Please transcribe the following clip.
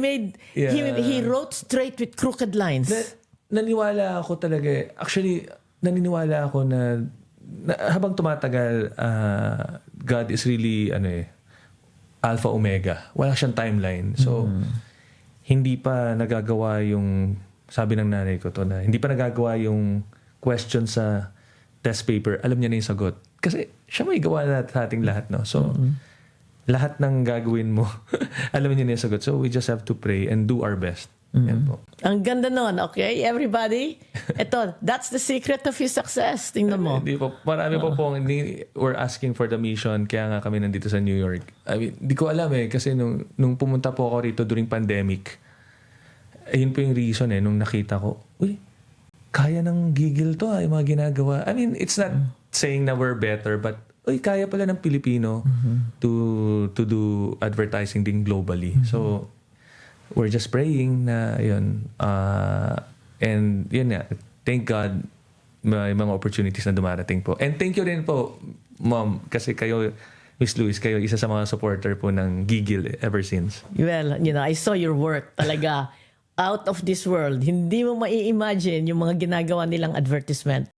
he wrote straight with crooked lines. Naniwala ako talaga. Actually, naniniwala ako na habang tumatagal, God is really Alpha Omega. Wala siyang timeline. So, hindi pa nagagawa yung, sabi ng nanay ko to, na hindi pa nagagawa yung question sa test paper. Alam niya na yung sagot. Kasi siya may gawa na sa ating lahat, no? So, lahat ng gagawin mo, alam niya na yung sagot. So, we just have to pray and do our best. Yan po. Ang ganda nun, okay? Everybody, ito, that's the secret of his success. Tingnan mo. Hindi po. Marami po pong we're asking for the mission. Kaya nga kami nandito sa New York. I mean, di ko alam kasi nung pumunta po ako rito during pandemic, ayun po yung reason nung nakita ko, uy, kaya ng gigil to yung mga ginagawa. I mean, it's not saying na we're better, but uy, kaya pala ng Pilipino to do advertising din globally. So, we're just praying na yun. And yun nga, thank God may mga opportunities na dumarating po. And thank you rin po, Mom, kasi kayo, Miss Luis, kayo isa sa mga supporter po ng Gigil ever since. Well, I saw your work talaga out of this world. Hindi mo mai-imagine yung mga ginagawa nilang advertisement.